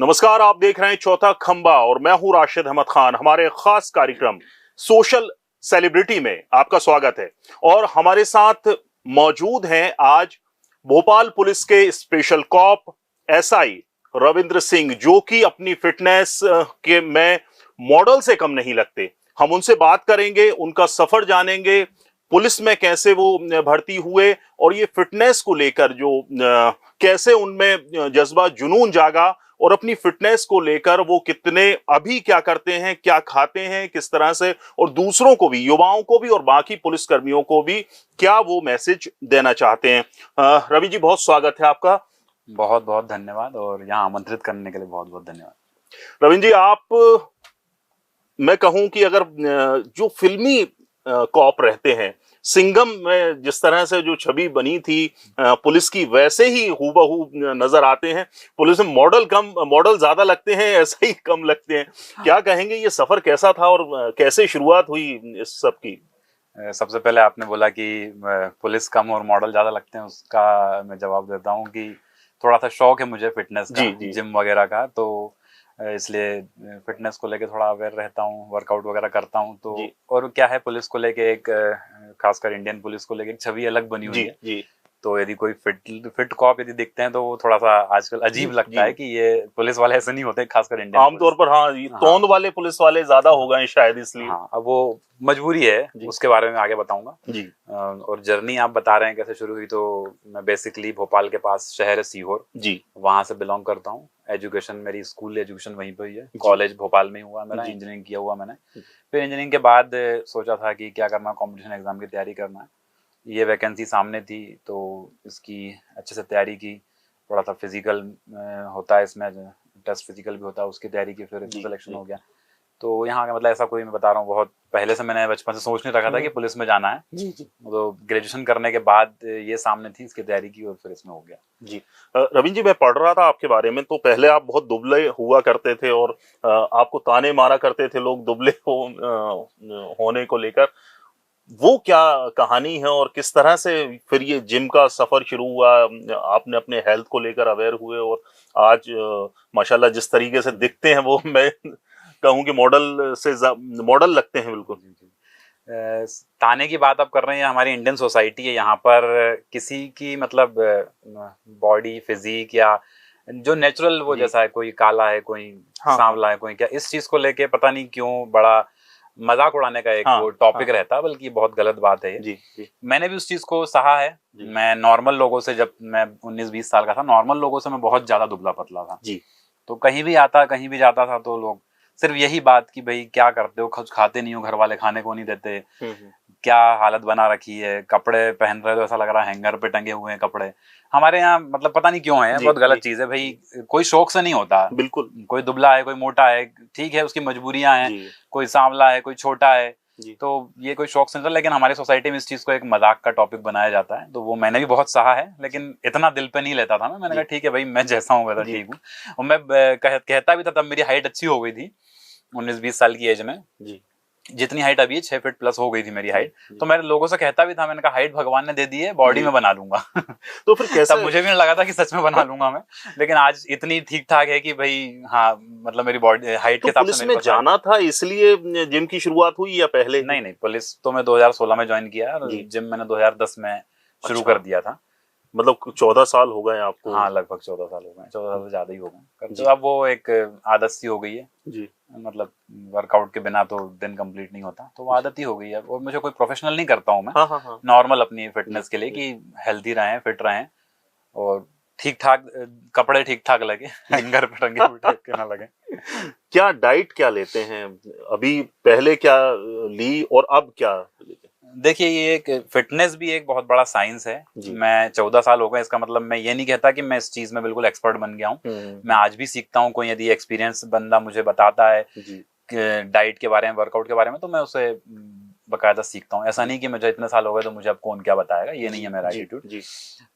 नमस्कार, आप देख रहे हैं चौथा खंबा और मैं हूं राशिद अहमद खान। हमारे खास कार्यक्रम सोशल सेलिब्रिटी में आपका स्वागत है और हमारे साथ मौजूद हैं आज भोपाल पुलिस के special cop SI Ravindra Singh, जो कि अपनी फिटनेस के में मॉडल से कम नहीं लगते। हम उनसे बात करेंगे, उनका सफर जानेंगे, पुलिस में कैसे वो भर्ती हुए और ये फिटनेस को लेकर जो कैसे उनमें जज्बा जुनून जागा और अपनी फिटनेस को लेकर वो कितने अभी क्या करते हैं, क्या खाते हैं, किस तरह से, और दूसरों को भी, युवाओं को भी और बाकी पुलिस कर्मियों को भी क्या वो मैसेज देना चाहते हैं। रवि जी, बहुत स्वागत है आपका। बहुत बहुत धन्यवाद और यहाँ आमंत्रित करने के लिए बहुत बहुत धन्यवाद। रविंद्र जी, आप मैं कहूं कि अगर जो फिल्मी कॉप रहते हैं, सिंघम में जिस तरह से जो छवि बनी थी पुलिस की, वैसे ही हूबहू नजर आते हैं। पुलिस में मॉडल ज्यादा लगते हैं, ऐसे ही कम लगते हैं। क्या कहेंगे, ये सफर कैसा था और कैसे शुरुआत हुई इस सब की? सबसे पहले आपने बोला कि पुलिस कम और मॉडल ज्यादा लगते हैं, उसका मैं जवाब देता हूँ कि थोड़ा सा शौक है मुझे फिटनेस का, जिम वगैरह का, तो इसलिए फिटनेस को लेके थोड़ा अवेयर रहता हूँ, वर्कआउट वगैरह करता हूँ। तो और क्या है, पुलिस को लेके एक खासकर इंडियन पुलिस को लेके एक छवि अलग बनी हुई है। तो यदि कोई फिट कॉप यदि दिखते हैं तो वो थोड़ा सा आजकल अजीब लगता है कि ये पुलिस वाले ऐसे नहीं होते, खासकर इंडियन आमतौर पर। हाँ, तोंद वाले पुलिस वाले ज्यादा हो गए शायद, इसलिए। हाँ, अब वो मजबूरी है, उसके बारे में आगे बताऊंगा जी। और जर्नी आप बता रहे हैं कैसे शुरू हुई, तो मैं बेसिकली भोपाल के पास शहर है सीहोर जी, वहां से बिलोंग करता हूँ। एजुकेशन, मेरी स्कूल एजुकेशन वहीं पर ही है। कॉलेज भोपाल में हुआ मेरा, इंजीनियरिंग किया हुआ मैंने। फिर इंजीनियरिंग के बाद सोचा था कि क्या करना, कॉम्पिटिशन एग्जाम की तैयारी करना है। ये वैकेंसी सामने थी तो इसकी अच्छे से तैयारी की। थोड़ा सा फिजिकल होता है इसमें, टेस्ट फिजिकल भी होता है, उसकी तैयारी की, फिर सिलेक्शन हो गया। तो यहाँ का मतलब ऐसा कोई, मैं बता रहा हूँ, बहुत पहले से मैंने बचपन से सोच नहीं रखा था कि पुलिस में जाना है जी। तो ग्रेजुएशन करने के बाद ये सामने थी, इसकी तैयारी की और फिर इसमें हो गया जी। रविंद्र जी, मैं पढ़ रहा था आपके बारे में, तो पहले आप बहुत दुबले हुआ करते थे और आपको ताने मारा करते थे लोग दुबले होने को लेकर। वो क्या कहानी है और किस तरह से फिर ये जिम का सफर शुरू हुआ? आपने अपने हेल्थ को लेकर अवेयर हुए और आज माशाल्लाह जिस तरीके से दिखते हैं वो मैं कहूँ कि मॉडल लगते हैं बिल्कुल। ताने की बात आप कर रहे हैं, हमारी इंडियन सोसाइटी है, यहाँ पर किसी की मतलब बॉडी फिजिक या जो नेचुरल वो जैसा है, कोई काला है, कोई सांवला है, कोई क्या, इस चीज को लेके पता नहीं क्यों बड़ा मजाक उड़ाने का एक वो टॉपिक रहता है, बल्कि बहुत गलत बात है ये जी। मैंने भी उस चीज को सहा है। मैं नॉर्मल लोगों से, जब मैं 19-20 साल का था, नॉर्मल लोगों से मैं बहुत ज्यादा दुबला पतला था जी। तो कहीं भी जाता था तो लोग सिर्फ यही बात कि भाई क्या करते हो, कुछ खाते नहीं हो, घर वाले खाने को नहीं देते, क्या हालत बना रखी है, कपड़े पहन रहे हो तो ऐसा लग रहा है हैंगर पे टंगे हुए हैं कपड़े। हमारे यहाँ मतलब पता नहीं क्यों है, बहुत गलत चीज है भाई। कोई शौक से नहीं होता, बिल्कुल। कोई दुबला है, कोई मोटा है, ठीक है, उसकी मजबूरियां हैं, कोई सांवला है, कोई छोटा है, तो ये कोई शौक से नहीं। लेकिन हमारी सोसाइटी में इस चीज को एक मजाक का टॉपिक बनाया जाता है, तो वो मैंने भी बहुत सहा है, लेकिन इतना दिल पे नहीं लेता था मैंने कहा ठीक है भाई, मैं जैसा हूँ वैसा ठीक हूँ। और मैं कहता भी था, तब मेरी हाइट अच्छी हो गई थी 19-20 साल की एज में जी। जितनी हाइट अभी है 6 फीट प्लस हो गई थी मेरी हाइट। तो मैं लोगों से कहता भी था, मैंने कहा हाइट भगवान ने दे दी है, बॉडी में बना लूंगा। तो फिर कैसे? तब मुझे भी नहीं लगा था कि सच में बना लूंगा मैं, लेकिन आज इतनी ठीक ठाक है कि भाई हाँ, मतलब मेरी बॉडी हाइट के हिसाब से। पुलिस में जाना था इसलिए जिम की शुरुआत हुई या पहले? नहीं, पुलिस तो मैं 2016 में ज्वाइन किया और जिम मैंने 2010 में शुरू कर दिया था। मतलब 14 साल हो गए आपको? हाँ, लगभग 14 साल हो गए, 14 साल से ज्यादा ही हो गए। तो अब वो एक आदत सी हो गई है जी, मतलब वर्कआउट के बिना तो दिन कंप्लीट नहीं होता, तो वो आदत ही हो गई है। और मुझे कोई प्रोफेशनल नहीं करता हूँ मैं, नॉर्मल अपनी फिटनेस के लिए कि हेल्थी रहें, फिट रहें और ठीक ठाक कपड़े ठीक ठाक लगे, हैंगर पे टंगे हुए ना लगे। क्या डाइट क्या लेते हैं अभी, पहले क्या ली और अब क्या? देखिए, ये एक फिटनेस भी एक बहुत बड़ा साइंस है। मैं 14 साल हो गए, इसका मतलब मैं ये नहीं कहता कि मैं इस चीज में बिल्कुल एक्सपर्ट बन गया हूँ। मैं आज भी सीखता हूँ। कोई यदि एक्सपीरियंस बंदा मुझे बताता है डाइट के बारे में, वर्कआउट के बारे में, तो मैं उसे बकायदा सीखता हूँ। ऐसा नहीं कि मुझे इतने साल हो गए तो मुझे अब कौन क्या बताएगा, ये नहीं है मेरा एटीट्यूड।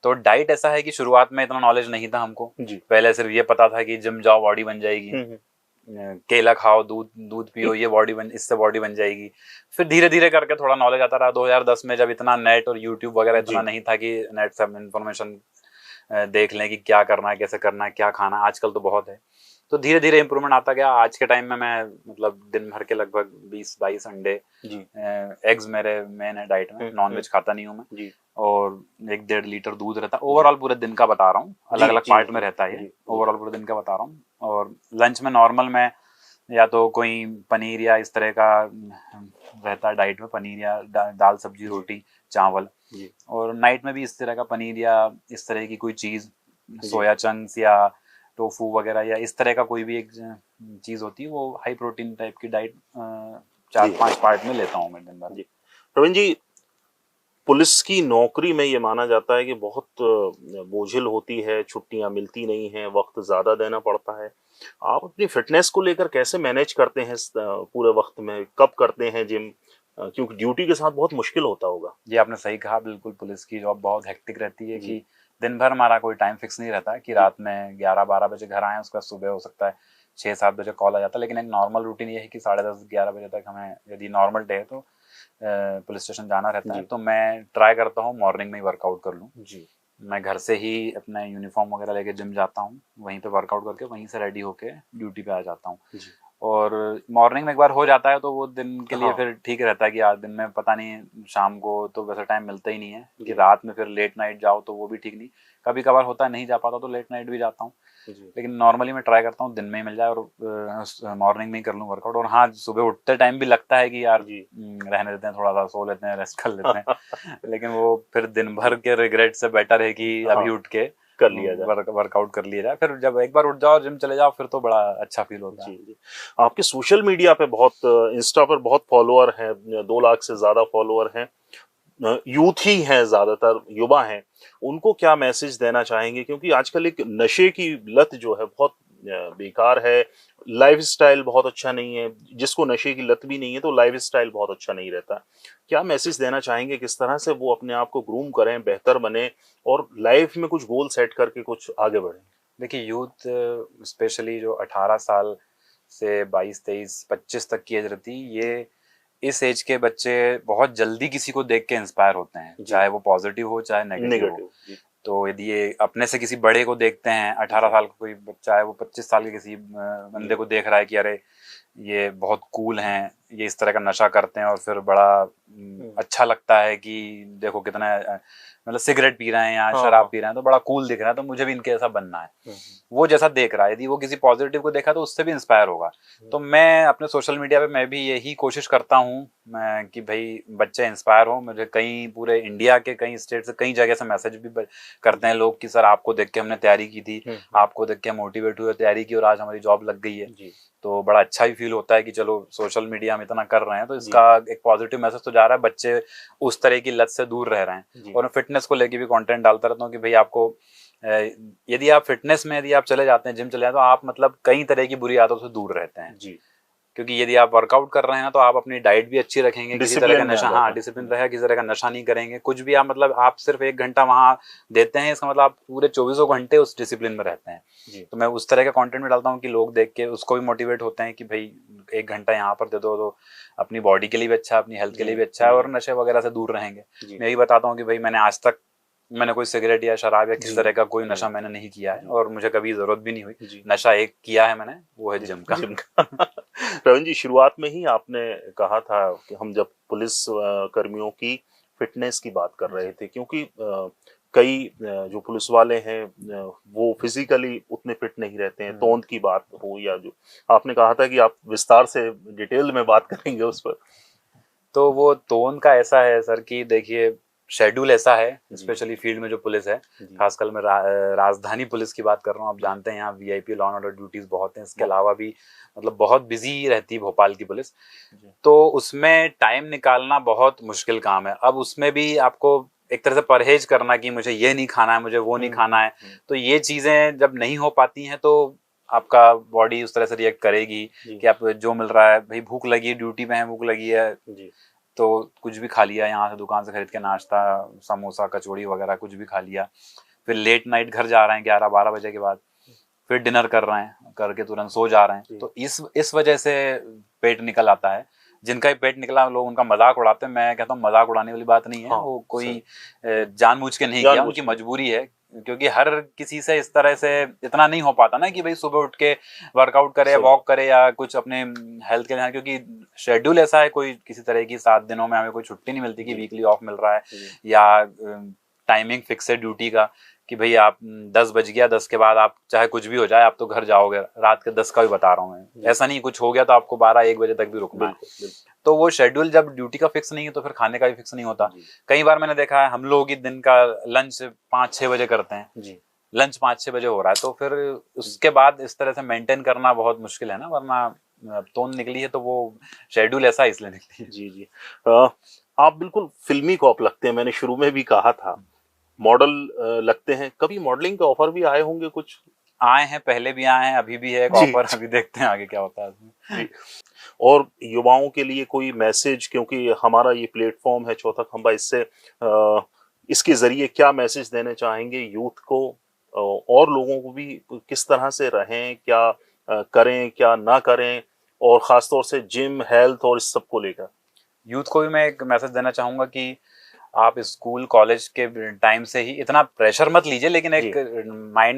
तो डाइट ऐसा है कि शुरुआत में इतना नॉलेज नहीं था हमको। पहले सिर्फ ये पता था कि जिम जाओ बॉडी बन जाएगी, केला खाओ, दूध पियो, ये इससे बॉडी बन जाएगी। फिर धीरे धीरे करके थोड़ा नॉलेज आता रहा। 2010 में जब इतना नेट और यूट्यूब वगैरह इतना नहीं था कि नेट से हम इंफॉर्मेशन देख लें कि क्या करना है, कैसे करना है, क्या खाना है। आजकल तो बहुत है। तो धीरे धीरे इम्प्रूवमेंट आता गया। आज के टाइम में मैं मतलब दिन भर के लगभग 20-22 अंडे, एग्स मेरे मेन है डाइट में, नॉन वेज खाता नहीं हूँ मैं जी। और 1-1.5 लीटर दूध रहता है। ओवरऑल पूरे दिन का बता रहा हूँ, अलग अलग पार्ट में रहता है, ओवरऑल पूरे दिन का बता रहा हूँ। और लंच में नॉर्मल में या तो कोई पनीर या इस तरह का रहता है डाइट में, पनीर या दाल सब्जी रोटी चावल, और नाइट में भी इस तरह का पनीर या इस तरह की कोई चीज, सोया चंक्स या टोफू वगैरह या इस तरह का कोई भी एक चीज होती है, वो हाई प्रोटीन टाइप की डाइट 4-5 पार्ट में लेता हूँ मैं दिन भर। प्रवीण जी, पुलिस की नौकरी में ये माना जाता है कि बहुत बोझिल होती है, छुट्टियां मिलती नहीं हैं, वक्त ज्यादा देना पड़ता है। आप अपनी फिटनेस को लेकर कैसे मैनेज करते हैं पूरे वक्त में? कब करते हैं जिम? क्योंकि ड्यूटी के साथ बहुत मुश्किल होता होगा। ये आपने सही कहा, बिल्कुल पुलिस की जॉब बहुत हेक्टिक रहती है कि दिन भर हमारा कोई टाइम फिक्स नहीं रहता है कि रात में 11-12 बजे घर आए, उसके बाद सुबह हो सकता है 6-7 बजे कॉल आ जाता है। लेकिन एक नॉर्मल रूटीन ये है कि 10:30-11 बजे तक हमें, यदि नॉर्मल डे है तो पुलिस स्टेशन जाना रहता है। तो मैं ट्राई करता हूँ मॉर्निंग में ही वर्कआउट कर लूँ जी। मैं घर से ही अपना यूनिफॉर्म वगैरह लेके जिम जाता हूँ, वहीं पे वर्कआउट करके वहीं से रेडी होके ड्यूटी पे आ जाता हूँ। और मॉर्निंग में एक बार हो जाता है तो वो दिन के लिए फिर ठीक रहता है कि आज दिन में पता नहीं, शाम को तो वैसा टाइम मिलता ही नहीं है कि रात में फिर लेट नाइट जाओ तो वो भी ठीक नहीं। कभी कभार होता है नहीं जा पाता तो लेट नाइट भी जाता हूँ, लेकिन नॉर्मली मैं ट्राई करता हूँ दिन में ही मिल जाए और मॉर्निंग में ही कर लूँ वर्कआउट। और हाँ, सुबह उठते टाइम भी लगता है कि यार रहने देते हैं, थोड़ा सा सो लेते हैं, रेस्ट कर लेते हैं लेकिन वो फिर दिन भर के रिग्रेट से बेटर है कि अभी उठ के कर लिया जाए, वर्कआउट कर लिया जाए। फिर जब एक बार उठ जाओ जिम चले जाओ फिर तो बड़ा अच्छा फील होता है। जी। आपके सोशल मीडिया पे बहुत, इंस्टा पर बहुत फॉलोअर हैं, 2 लाख से ज्यादा फॉलोअर हैं, यूथ ही हैं, ज्यादातर युवा हैं। उनको क्या मैसेज देना चाहेंगे? क्योंकि आजकल एक नशे की लत जो है बहुत बेकार है, लाइफस्टाइल बहुत अच्छा नहीं है। जिसको नशे की लत भी नहीं है तो लाइफस्टाइल बहुत अच्छा नहीं रहता। क्या मैसेज देना चाहेंगे, किस तरह से वो अपने आप को ग्रूम करें, बेहतर बने और लाइफ में कुछ गोल सेट करके कुछ आगे बढ़ें? देखिए, यूथ स्पेशली जो 18 साल से 22, 23, 25 तक की एज रहती है, ये इस एज के बच्चे बहुत जल्दी किसी को देख के इंस्पायर होते हैं, चाहे वो पॉजिटिव हो चाहे नेगेटिव हो। तो यदि ये अपने से किसी बड़े को देखते हैं, 18 साल का कोई बच्चा है, वो 25 साल के किसी बंदे को देख रहा है कि अरे ये बहुत कूल हैं, ये इस तरह का नशा करते हैं, और फिर बड़ा अच्छा लगता है कि देखो कितना मतलब सिगरेट पी रहे हैं या शराब पी रहे हैं तो बड़ा कूल दिख रहा है, तो मुझे भी इनके जैसा बनना है। वो जैसा देख रहा है, यदि वो किसी पॉजिटिव को देखा तो उससे भी इंस्पायर होगा। तो मैं अपने सोशल मीडिया पे मैं भी यही कोशिश करता हूँ कि भाई बच्चे इंस्पायर हो। मुझे कई पूरे इंडिया के कई स्टेट से कई जगह से मैसेज भी करते हैं लोग कि सर आपको देख के हमने तैयारी की थी, आपको देख के मोटिवेट हुए, तैयारी की और आज हमारी जॉब लग गई है। तो बड़ा अच्छा ही फील होता है कि चलो सोशल मीडिया हम इतना कर रहे हैं तो इसका एक पॉजिटिव मैसेज तो जा रहा है, बच्चे उस तरह की लत से दूर रह रहे हैं। और मैं फिटनेस को लेके भी कंटेंट डालता रहता हूँ कि भाई आपको यदि आप फिटनेस में यदि आप चले जाते हैं, जिम चले जाते हैं, तो आप मतलब कई तरह की बुरी आदतों से दूर रहते हैं जी। क्योंकि यदि आप वर्कआउट कर रहे हैं तो आप अपनी डाइट भी अच्छी रखेंगे, किसी तरह का नशा, हाँ डिसिप्लिन रहेगा, किसी तरह का नशा नहीं करेंगे, कुछ भी आप मतलब आप सिर्फ 1 घंटा वहां देते हैं, इसका मतलब आप पूरे 24 घंटे उस डिसिप्लिन में रहते हैं जी। तो मैं उस तरह का कंटेंट में डालता हूँ कि लोग देख के उसको भी मोटिवेट होते हैं कि भाई 1 घंटा यहाँ पर दे दो तो अपनी बॉडी के लिए भी अच्छा, अपनी हेल्थ के लिए भी अच्छा है और नशे वगैरह से दूर रहेंगे। मैं यही बताता हूँ कि भाई मैंने आज तक कोई सिगरेट या शराब या किसी तरह का कोई नशा मैंने नहीं किया है और मुझे कभी जरूरत भी नहीं हुई। नशा एक किया है मैंने, वो है जिम का। प्रवीण जी, शुरुआत में ही आपने कहा था कि हम जब पुलिस कर्मियों की फिटनेस की बात कर रहे थे, क्योंकि कई जो पुलिस वाले हैं वो फिजिकली उतने फिट नहीं रहते हैं, तोंद की बात हो या जो आपने कहा था कि आप विस्तार से डिटेल में बात करेंगे उस पर। तो वो तोंद का ऐसा है सर कि देखिए शेड्यूल ऐसा है, स्पेशली फील्ड में जो पुलिस है, खासकर मैं राजधानी पुलिस की बात कर रहा हूँ। आप जानते हैं यहाँ VIP law and order duties बहुत हैं, इसके अलावा भी मतलब बहुत बिजी रहती है भोपाल की पुलिस, तो उसमें टाइम निकालना बहुत मुश्किल काम है। अब उसमें भी आपको एक तरह से परहेज करना कि मुझे ये नहीं खाना है, मुझे वो नहीं खाना है, तो ये चीजें जब नहीं हो पाती हैं तो आपका बॉडी उस तरह से रिएक्ट करेगी कि आप जो मिल रहा है, भाई भूख लगी है, ड्यूटी में है, भूख लगी है तो कुछ भी खा लिया, यहाँ से दुकान से खरीद के नाश्ता, समोसा, कचौड़ी वगैरह कुछ भी खा लिया। फिर लेट नाइट घर जा रहे हैं 11-12 बजे के बाद, फिर डिनर कर रहे हैं, करके तुरंत सो जा रहे हैं, तो इस वजह से पेट निकल आता है। जिनका ही पेट निकला लोग उनका मजाक उड़ाते हैं। मैं कहता हूँ मजाक उड़ाने वाली बात नहीं है, वो कोई जानबूझ के नहीं किया, उनकी मजबूरी है क्योंकि हर किसी से इस तरह से इतना नहीं हो पाता ना कि भाई सुबह उठ के वर्कआउट करे, वॉक करे या कुछ अपने हेल्थ के लिए, क्योंकि शेड्यूल ऐसा है, कोई किसी तरह की 7 दिनों में हमें कोई छुट्टी नहीं मिलती कि वीकली ऑफ मिल रहा है, या टाइमिंग फिक्स है ड्यूटी का कि भाई आप 10 बज गया, 10 के बाद आप चाहे कुछ भी हो जाए आप तो घर जाओगे, रात के 10 का भी बता रहा हूँ मैं, ऐसा नहीं कुछ हो गया तो आपको 12-1 बजे तक भी रुकना है। तो वो शेड्यूल जब ड्यूटी का फिक्स नहीं है तो फिर खाने का भी फिक्स नहीं होता। कई बार मैंने देखा है हम लोग ही दिन का लंच 5-6 बजे करते हैं, लंच 5-6 बजे हो रहा है, तो फिर उसके बाद इस तरह से मेंटेन करना बहुत मुश्किल है ना, वरना तोन निकली है तो वो शेड्यूल ऐसा इसलिए निकली है। जी आप बिल्कुल फिल्मी कॉप लगते हैं, मैंने शुरू में भी कहा था, मॉडल लगते हैं, कभी मॉडलिंग के ऑफर भी आए होंगे? कुछ आए हैं, पहले भी आए हैं, अभी भी है ऑफर, अभी देखते हैं आगे क्या होता है। और युवाओं के लिए कोई मैसेज, क्योंकि हमारा ये प्लेटफॉर्म है चौथा खंबा, इससे इसके जरिए क्या मैसेज देना चाहेंगे यूथ को और लोगों को भी, किस तरह से रहें, क्या करें क्या ना करें, और खासतौर से जिम, हेल्थ और इस सब को लेकर? यूथ को भी मैं एक मैसेज देना चाहूंगा कि आप स्कूल कॉलेज के टाइम से ही इतना प्रेशर मत लीजिए, लेकिन एक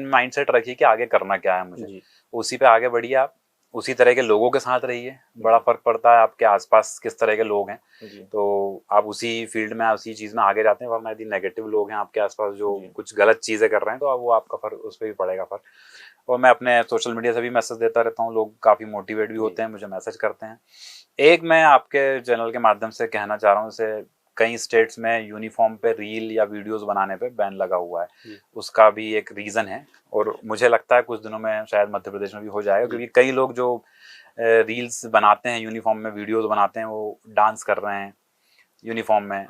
माइंडसेट रखिए कि आगे करना क्या है मुझे, उसी पे आगे बढ़िए, आप उसी तरह के लोगों के साथ रहिए, बड़ा फर्क पड़ता है आपके आसपास किस तरह के लोग हैं, तो आप उसी फील्ड में उसी चीज में आगे जाते हैं, वरना यदि नेगेटिव लोग हैं आपके आसपास जो कुछ गलत चीजें कर रहे हैं तो वो आपका फर्क उस पर भी पड़ेगा फर्क। और मैं अपने सोशल मीडिया से भी मैसेज देता रहता हूँ, लोग काफी मोटिवेट भी होते हैं, मुझे मैसेज करते हैं। एक मैं आपके चैनल के माध्यम से कहना चाह रहा हूँ, जैसे कई स्टेट्स में यूनिफॉर्म पे रील या वीडियोस बनाने पे बैन लगा हुआ है, उसका भी एक रीजन है, और मुझे लगता है कुछ दिनों में शायद मध्य प्रदेश में भी हो जाएगा, क्योंकि कई लोग जो रील्स बनाते हैं यूनिफॉर्म में, वीडियोस बनाते हैं, वो डांस कर रहे हैं यूनिफॉर्म में,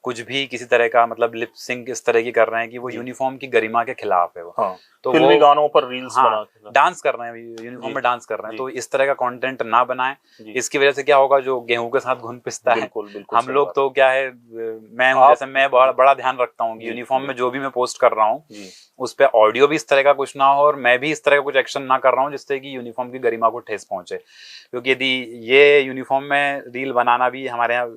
कुछ भी किसी तरह का मतलब लिप सिंक इस तरह की कर रहे हैं कि वो यूनिफॉर्म की गरिमा के खिलाफ है वो। तो फिल्मी गानों पर रील्स बना डांस कर रहे हैं, यूनिफॉर्म में डांस कर रहे हैं, तो इस तरह का कंटेंट ना बनाएं। इसकी वजह से क्या होगा, जो गेहूं के साथ घुन पिसता है, हम लोग तो क्या है, मैं हूं जैसे, मैं बड़ा ध्यान रखता हूँ यूनिफॉर्म में जो भी मैं पोस्ट कर रहा हूँ उस पर ऑडियो भी इस तरह का कुछ ना हो, और मैं भी इस तरह का कुछ एक्शन ना कर रहा हूँ जिससे कि यूनिफॉर्म की गरिमा को ठेस पहुंचे। क्योंकि यदि ये यूनिफॉर्म में रील बनाना भी हमारे यहाँ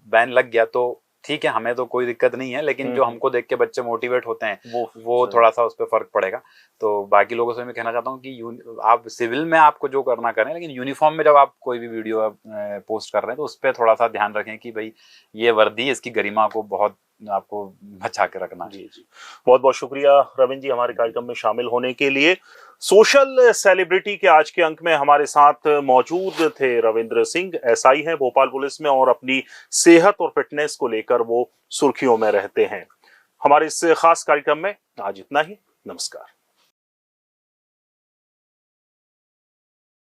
बैन लग गया तो ठीक है, हमें तो कोई दिक्कत नहीं है, लेकिन जो हमको देख के बच्चे मोटिवेट होते हैं वो थोड़ा सा उस पर फर्क पड़ेगा। तो बाकी लोगों से मैं कहना चाहता हूँ कि आप सिविल में आपको जो करना करें, लेकिन यूनिफॉर्म में जब आप कोई भी वीडियो पोस्ट कर रहे हैं तो उस पर थोड़ा सा ध्यान रखें कि भाई ये वर्दी, इसकी गरिमा को बहुत आपको बचा के रखना। जी बहुत बहुत शुक्रिया रविंद्र जी हमारे कार्यक्रम में शामिल होने के लिए। सोशल सेलिब्रिटी के आज के अंक में हमारे साथ मौजूद थे रविंद्र सिंह, एसआई हैं भोपाल पुलिस में, और अपनी सेहत और फिटनेस को लेकर वो सुर्खियों में रहते हैं। हमारे इस खास कार्यक्रम में आज इतना ही। नमस्कार।